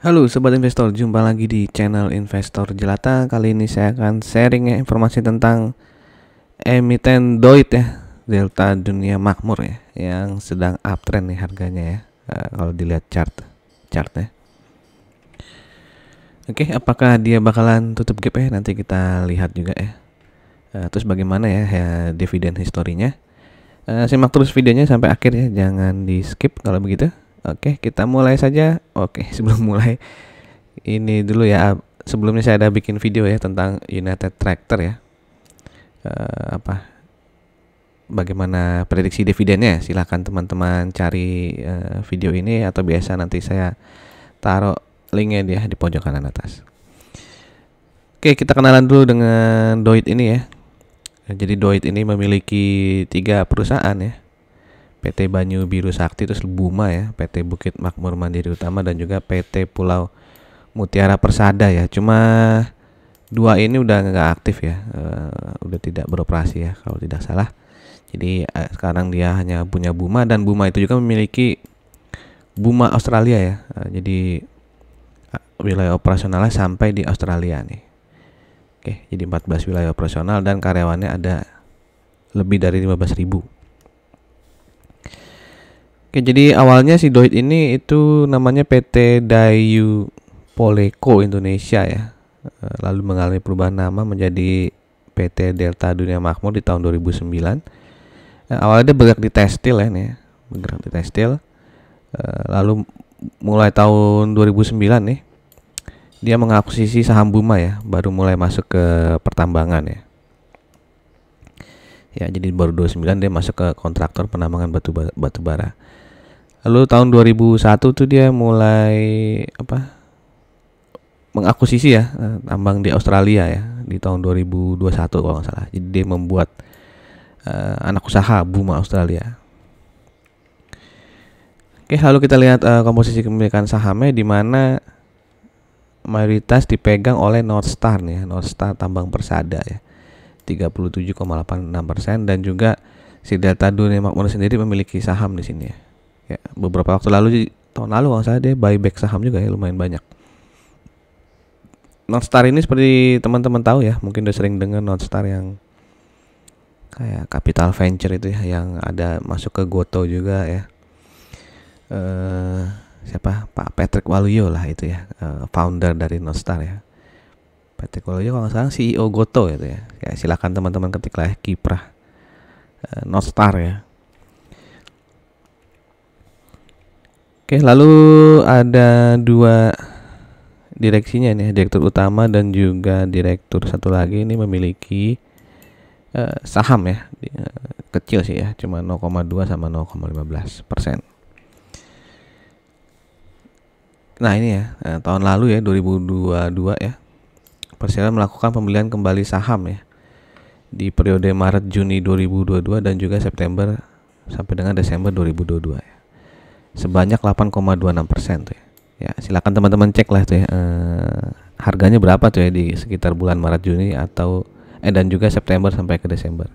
Halo Sobat Investor, jumpa lagi di channel Investor Jelata. Kali ini saya akan sharing informasi tentang emiten DOIT ya, Delta Dunia Makmur ya, yang sedang uptrend nih harganya ya. Kalau dilihat chartnya. Oke, apakah dia bakalan tutup gap ya? Nanti kita lihat juga ya. Terus bagaimana ya, dividen historinya? Simak terus videonya sampai akhir ya, jangan di skip kalau begitu. Oke, kita mulai saja. Oke, sebelum mulai ini dulu ya, sebelumnya saya ada bikin video ya tentang United Tractor ya, bagaimana prediksi dividennya. Silahkan teman-teman cari video ini, atau biasa nanti saya taruh linknya dia di pojok kanan atas. Oke, kita kenalan dulu dengan DOIT ini ya. Jadi DOIT ini memiliki 3 perusahaan ya, PT Banyu Biru Sakti, terus Buma ya, PT Bukit Makmur Mandiri Utama, dan juga PT Pulau Mutiara Persada ya. Cuma 2 ini udah nggak aktif ya, udah tidak beroperasi ya kalau tidak salah. Jadi sekarang dia hanya punya Buma, dan Buma itu juga memiliki Buma Australia ya. Jadi wilayah operasionalnya sampai di Australia nih. Oke, jadi 14 wilayah operasional dan karyawannya ada lebih dari 15.000. Oke, jadi awalnya si DOIT ini itu namanya PT Dayu Poleco Indonesia ya. Lalu mengalami perubahan nama menjadi PT Delta Dunia Makmur di tahun 2009. Awalnya dia bergerak di tekstil ya nih, bergerak di tekstil. Lalu mulai tahun 2009 nih, dia mengakuisisi saham Buma ya, baru mulai masuk ke pertambangan ya. Ya, jadi baru 29 dia masuk ke kontraktor penambangan batu bara. Lalu tahun 2001 tuh dia mulai mengakuisisi ya tambang di Australia ya, di tahun 2021 kalau nggak salah. Jadi dia membuat anak usaha Buma Australia. Oke, lalu kita lihat komposisi kepemilikan sahamnya, di mana mayoritas dipegang oleh Northstar nih, Northstar Tambang Persada ya, 37,86%, dan juga si Delta Dunia Makmur sendiri memiliki saham di sini ya. Ya, beberapa waktu lalu, tahun lalu kalau saya, dia buyback saham juga ya, lumayan banyak. Northstar ini seperti teman-teman tahu ya, mungkin udah sering dengar Northstar yang kayak capital venture itu ya, yang ada masuk ke Goto juga ya. Siapa? Pak Patrick Waluyo lah itu ya, founder dari Northstar ya. Patrick Waluyo kalau nggak salah CEO Goto itu ya. Ya, silakan teman-teman ketiklah kiprah Northstar ya. Oke, lalu ada 2 direksinya nih, direktur utama dan juga direktur satu lagi ini memiliki saham ya, kecil sih ya, cuma 0,2 sama 0,15%. Nah ini ya, tahun lalu ya, 2022 ya, Persero melakukan pembelian kembali saham ya di periode Maret Juni 2022 dan juga September sampai dengan Desember 2022 ya, sebanyak 8,26% tuh ya. Ya, silakan teman-teman cek lah tuh ya, harganya berapa tuh ya di sekitar bulan Maret Juni atau dan juga September sampai ke Desember.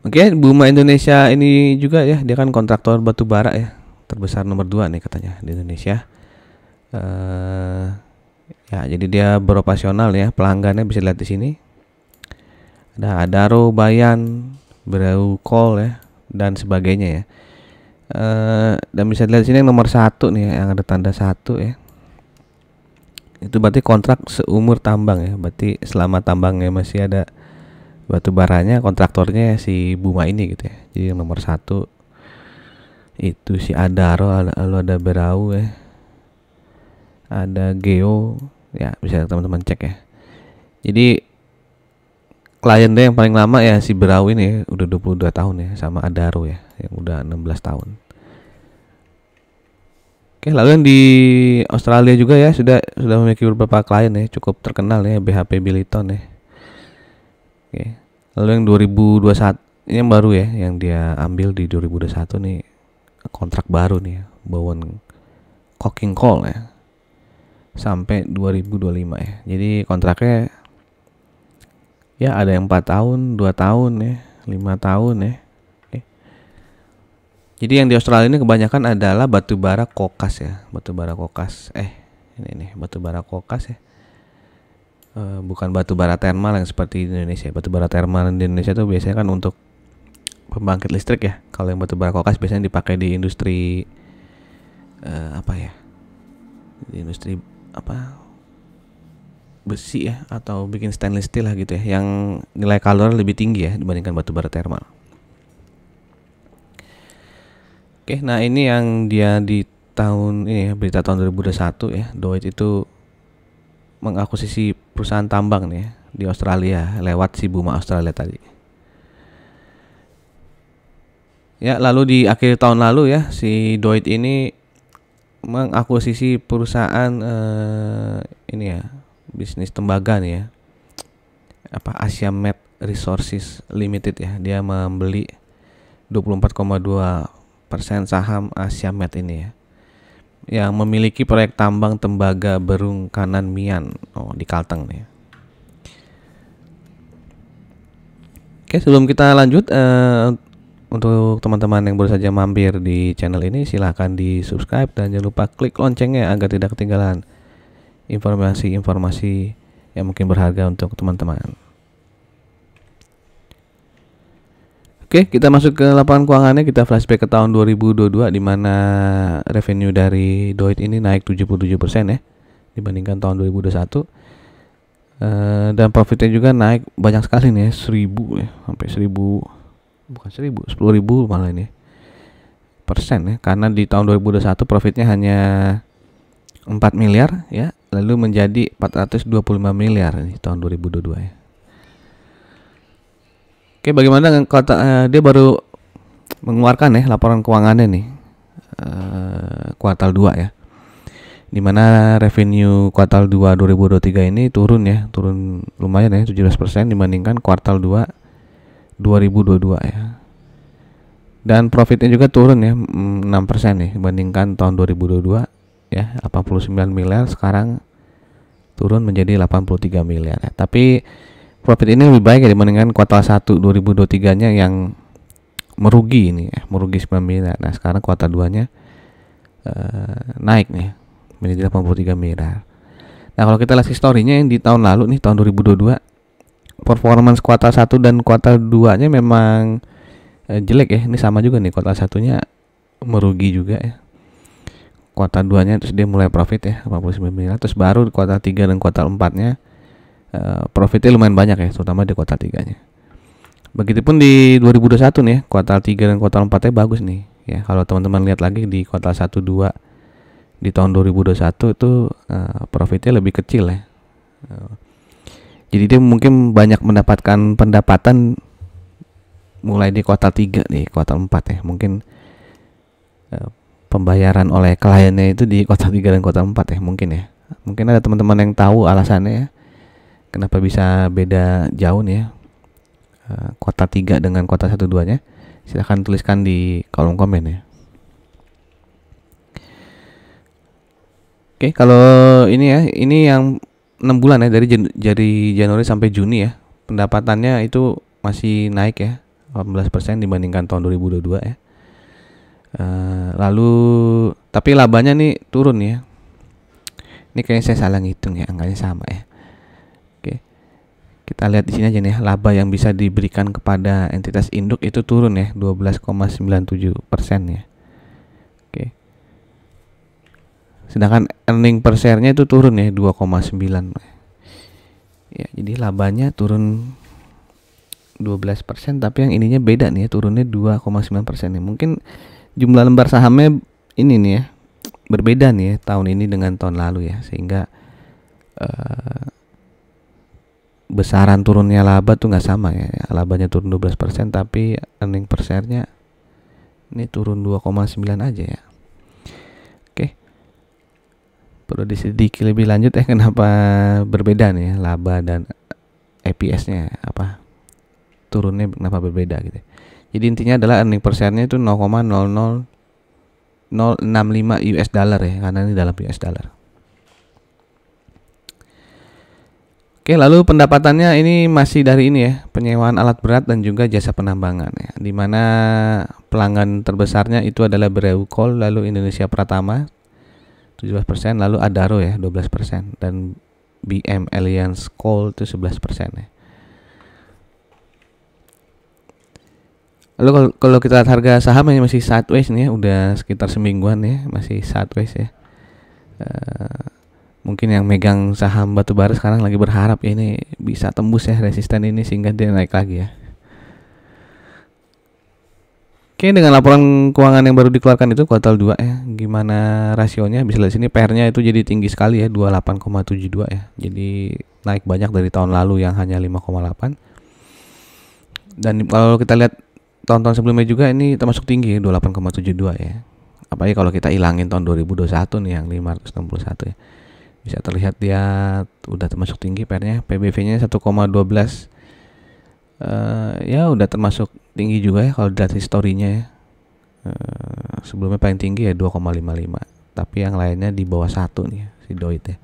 Oke, Buma Indonesia ini juga ya, dia kan kontraktor batu bara ya, terbesar nomor 2 nih katanya di Indonesia. Ya, jadi dia beroperasional ya, pelanggannya bisa lihat di sini. Ada Adaro, Bayan, Brau Call ya, dan sebagainya ya. Dan bisa dilihat sini yang nomor 1 nih, yang ada tanda 1 ya. Itu berarti kontrak seumur tambang ya, berarti selama tambangnya masih ada batu baranya, kontraktornya si Buma ini gitu ya. Jadi yang nomor 1 itu si Adaro, lalu ada Berau ya, ada Geo ya, bisa teman-teman cek ya. Jadi klien dia yang paling lama ya si Berau ini ya, udah 22 tahun ya, sama Adaro ya yang udah 16 tahun. Oke, lalu yang di Australia juga ya, sudah memiliki beberapa klien ya, cukup terkenal ya, BHP Billiton ya. Oke. Lalu yang 2021 ini yang baru ya, yang dia ambil di 2021 nih, kontrak baru nih ya, Bowen Coking Coal ya, sampai 2025 ya. Jadi kontraknya ya ada yang 4 tahun, 2 tahun ya, 5 tahun ya. Jadi yang di Australia ini kebanyakan adalah batu bara kokas ya, batu bara kokas. Ini nih batu bara kokas ya. Bukan batu bara termal yang seperti di Indonesia. Batu bara termal di Indonesia tuh biasanya kan untuk pembangkit listrik ya. Kalau yang batu bara kokas biasanya dipakai di industri apa ya? Di industri apa? Besi ya, atau bikin stainless steel lah gitu ya, yang nilai kalori lebih tinggi ya dibandingkan batu bara termal. Oke, nah ini yang dia di tahun ini ya, berita tahun 2021 ya, Doit itu mengakuisisi perusahaan tambang nih ya, di Australia lewat si Buma Australia tadi. Ya, lalu di akhir tahun lalu ya, si Doit ini mengakuisisi perusahaan ini ya, bisnis tembaga nih ya, apa, Asia Med Resources Limited ya. Dia membeli 24,2% saham Asia Med ini ya, yang memiliki proyek tambang tembaga Berung Kanan Mian di Kalteng nih. Oke, sebelum kita lanjut, untuk teman-teman yang baru saja mampir di channel ini, silahkan di subscribe dan jangan lupa klik loncengnya agar tidak ketinggalan informasi-informasi yang mungkin berharga untuk teman-teman. Oke, kita masuk ke laporan keuangannya. Kita flashback ke tahun 2022 di mana revenue dari Doit ini naik 77% ya dibandingkan tahun 2021. Dan profitnya juga naik banyak sekali nih ya, 1000 ya, sampai 10.000 malah ini persen ya, karena di tahun 2021 profitnya hanya 4 miliar ya, lalu menjadi 425 miliar di tahun 2022 ya. Oke, bagaimana dengan dia baru mengeluarkan ya laporan keuangannya nih kuartal 2 ya, dimana revenue kuartal 2 2023 ini turun lumayan ya, 17% dibandingkan kuartal 2 2022 ya. Dan profitnya juga turun ya, 6% nih dibandingkan tahun 2022 ya, 89 miliar sekarang turun menjadi 83 miliar ya. Tapi profit ini lebih baik ya dibandingkan kuartal 1 2023-nya yang merugi ini ya, merugi 9 miliar. Nah, sekarang kuartal 2-nya naik nih menjadi 83 miliar. Nah, kalau kita lihat historinya yang di tahun lalu nih, tahun 2022, performance kuartal 1 dan kuartal 2-nya memang jelek ya. Ini sama juga nih, kuartal 1-nya merugi juga ya. Kuartal 2-nya terus dia mulai profit ya, 89 miliar. Terus baru kuartal 3 dan kuartal 4-nya profitnya lumayan banyak ya, terutama di kuartal 3-nya. Begitupun di 2021 nih ya, kuartal 3 dan kuartal 4-nya bagus nih ya. Kalau teman-teman lihat lagi di kuartal 1 2 di tahun 2021 itu profitnya lebih kecil ya. Jadi dia mungkin banyak mendapatkan pendapatan mulai di kuartal 3 nih, kuartal 4 ya. Mungkin pembayaran oleh kliennya itu di kuartal 3 dan kuartal 4 ya, mungkin ya. Mungkin ada teman-teman yang tahu alasannya ya, kenapa bisa beda jauh nih ya kuartal 3 dengan kuartal 1 2-nya. Silahkan tuliskan di kolom komen ya. Oke, kalau ini ya, ini yang 6 bulan ya, dari Januari sampai Juni ya, pendapatannya itu masih naik ya, 18% dibandingkan tahun 2022 ya. Lalu tapi labanya nih turun ya. Ini kayaknya saya salah ngitung ya, angkanya sama ya. Oke, kita lihat di sini aja nih, laba yang bisa diberikan kepada entitas induk itu turun ya, 12,97% ya. Oke. Sedangkan earning per share-nya itu turun ya, 2,9. Ya, jadi labanya turun 12%, tapi yang ininya beda nih ya, turunnya 2,9% ya. Mungkin jumlah lembar sahamnya ini nih ya, berbeda nih ya tahun ini dengan tahun lalu ya, sehingga besaran turunnya laba tuh nggak sama ya. Labanya turun 12%, tapi earning per share-nya ini turun 2,9 aja ya. Oke, perlu disedikit lebih lanjut ya, kenapa berbeda nih ya, laba dan EPS-nya apa turunnya, kenapa berbeda gitu. Jadi intinya adalah earning per share-nya itu 0,00065 US dollar ya, karena ini dalam US dollar. Oke, lalu pendapatannya ini masih dari ini ya, penyewaan alat berat dan juga jasa penambangan ya. Di mana pelanggan terbesarnya itu adalah Breu Coal, lalu Indonesia Pratama 17%, lalu Adaro ya 12% dan BM Alliance Coal itu 11% ya. Lalu kalau kita lihat harga saham ini masih sideways nih ya, udah sekitar semingguan ya, masih sideways ya. Mungkin yang megang saham batubara sekarang lagi berharap ya ini bisa tembus ya resisten ini sehingga dia naik lagi ya. Oke, dengan laporan keuangan yang baru dikeluarkan itu kuartal 2 ya, gimana rasionya? Bisa lihat sini PR-nya itu jadi tinggi sekali ya, 28,72 ya. Jadi naik banyak dari tahun lalu yang hanya 5,8. Dan kalau kita lihat tahun-tahun sebelumnya juga ini termasuk tinggi ya, 28,72 ya. Apalagi kalau kita hilangin tahun 2021 nih yang 561 ya. Bisa terlihat dia udah termasuk tinggi PR-nya. PBV-nya 1,12. Ya udah termasuk tinggi juga ya kalau dilihat historinya ya. Sebelumnya paling tinggi ya 2,55. Tapi yang lainnya di bawah 1 nih si Doit ya.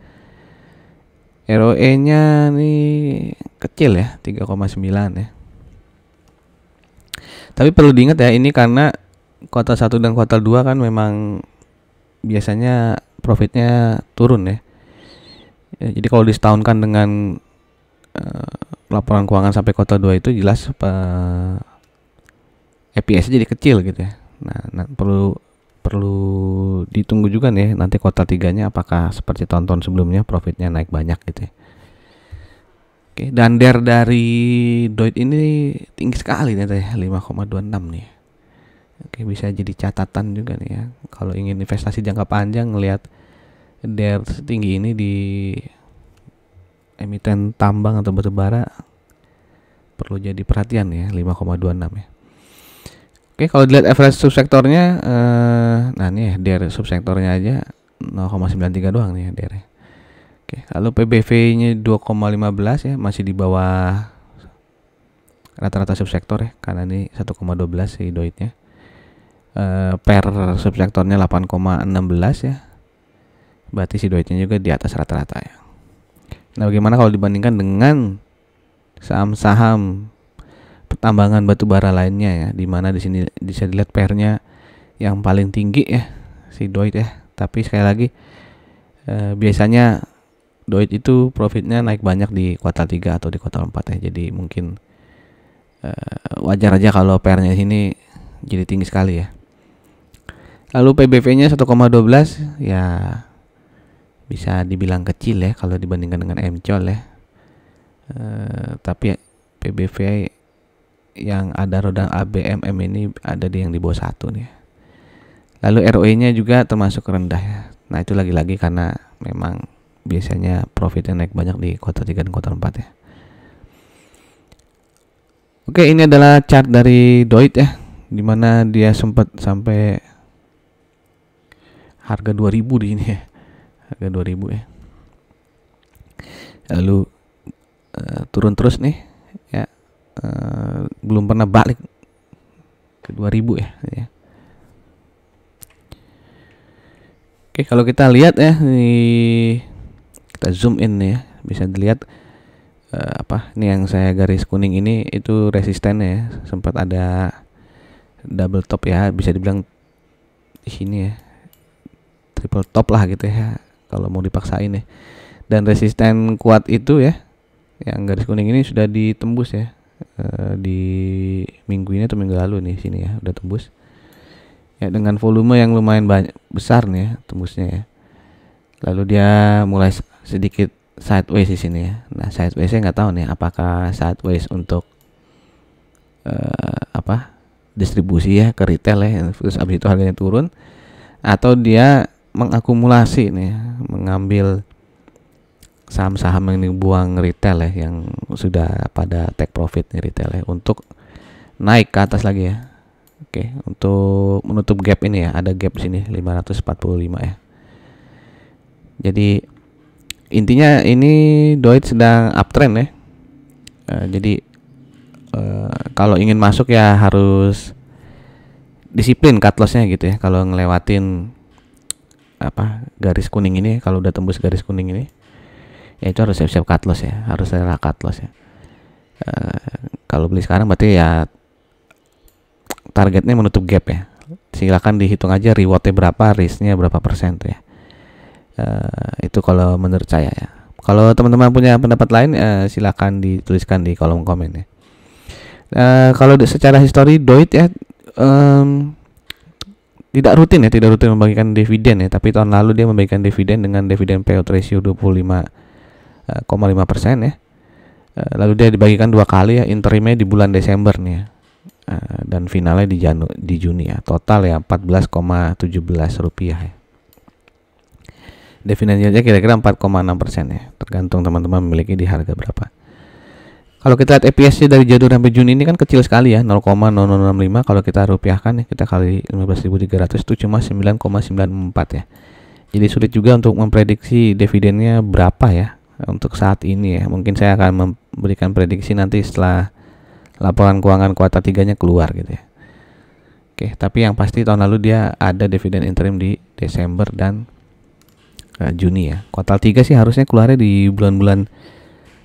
ROE-nya nih kecil ya, 3,9 ya. Tapi perlu diingat ya, ini karena kuartal 1 dan kuartal 2 kan memang biasanya profitnya turun ya. Jadi kalau disetahunkan dengan laporan keuangan sampai kuartal 2 itu jelas EPS jadi kecil gitu ya. Nah perlu ditunggu juga nih nanti kuartal 3-nya apakah seperti tahun-tahun sebelumnya profitnya naik banyak gitu ya. Oke, dan DER dari Doit ini tinggi sekali nih 5,26 nih. Oke, bisa jadi catatan juga nih ya. Kalau ingin investasi jangka panjang ngelihat DER setinggi ini di emiten tambang atau batubara perlu jadi perhatian ya, 5,26 ya. Oke, kalau dilihat average subsektornya nah ini ya DER subsektornya aja 0,93 doang nih ya DER. Oke, lalu PBV-nya 2,15 ya, masih di bawah rata-rata subsektor ya, karena ini 1,12 si Doitnya. Per subsektornya 8,16 ya. Berarti si Doitnya juga di atas rata-rata ya. Nah, bagaimana kalau dibandingkan dengan saham-saham pertambangan batubara lainnya ya, di mana di sini bisa dilihat PR-nya yang paling tinggi ya si Doit ya. Tapi sekali lagi biasanya Doit itu profitnya naik banyak di kuartal 3 atau di kuartal 4 ya. Jadi mungkin wajar aja kalau PR-nya sini jadi tinggi sekali ya. Lalu PBV-nya 1,12 ya, bisa dibilang kecil ya kalau dibandingkan dengan MCOL ya. Tapi PBV yang ada roda ABMM ini ada di yang di bawah 1 nih. Lalu ROE-nya juga termasuk rendah ya. Nah, itu lagi-lagi karena memang biasanya profitnya naik banyak di kuartal 3 dan kuartal 4 ya. Oke, ini adalah chart dari Doit ya, dimana dia sempat sampai harga 2000 di sini ya. Harga 2000 ya. Lalu turun terus nih ya. Belum pernah balik ke 2000 ya. Oke, kalau kita lihat ya, kita zoom in ya, bisa dilihat ini yang saya garis kuning ini itu resistennya ya, sempat ada double top ya, bisa dibilang di sini ya, triple top lah gitu ya kalau mau dipaksain ya. Dan resisten kuat itu ya, yang garis kuning ini sudah ditembus ya di minggu ini atau minggu lalu nih sini ya, udah tembus ya dengan volume yang lumayan besar nih ya tembusnya ya. Lalu dia mulai sedikit sideways di sini ya. Nah, sideways saya nggak tahu nih apakah sideways untuk distribusi ya ke retail ya, terus abis itu harganya turun, atau dia mengakumulasi nih, mengambil saham-saham yang dibuang retail ya, yang sudah pada take profit nih retail ya, untuk naik ke atas lagi ya. Oke, untuk menutup gap ini ya, ada gap di sini 545 ya. Jadi intinya ini Doit sedang uptrend ya. Jadi kalau ingin masuk ya harus disiplin cut loss-nya gitu ya. Kalau ngelewatin garis kuning ini, kalau udah tembus garis kuning ini ya itu harus siap-siap cut loss ya, harus rela cut loss ya. Kalau beli sekarang berarti ya targetnya menutup gap ya. Silakan dihitung aja rewardnya berapa, risknya berapa persen tuh ya. Itu kalau menurut saya ya. Kalau teman-teman punya pendapat lain, silakan dituliskan di kolom komen ya. Kalau secara histori Doit ya tidak rutin membagikan dividen ya, tapi tahun lalu dia membagikan dividen dengan dividen payout ratio 25,5% ya. Lalu dia dibagikan 2 kali ya, interimnya di bulan Desember nih ya. Dan finalnya di Juni ya. Total ya 14,17 rupiah ya. Dividen yieldnya kira-kira 4,6% ya, tergantung teman-teman memiliki di harga berapa. Kalau kita lihat EPS-nya dari Januari sampai Juni ini kan kecil sekali ya, 0,0065. Kalau kita rupiahkan ya, kita kali 15.300 itu cuma 9,94 ya. Jadi sulit juga untuk memprediksi dividennya berapa ya untuk saat ini ya. Mungkin saya akan memberikan prediksi nanti setelah laporan keuangan kuartal 3-nya keluar gitu ya. Oke, tapi yang pasti tahun lalu dia ada dividen interim di Desember dan Juni ya. Kuartal 3 sih harusnya keluarnya di bulan-bulan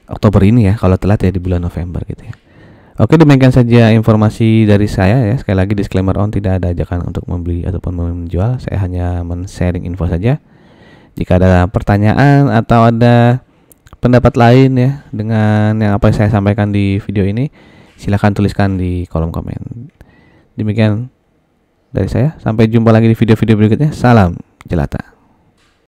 Oktober ini ya, kalau telat ya di bulan November gitu ya. Oke, demikian saja informasi dari saya ya. Sekali lagi disclaimer on, tidak ada ajakan untuk membeli ataupun menjual. Saya hanya men-sharing info saja. Jika ada pertanyaan atau ada pendapat lain ya dengan yang apa yang saya sampaikan di video ini, silahkan tuliskan di kolom komen. Demikian dari saya, sampai jumpa lagi di video-video berikutnya. Salam jelata.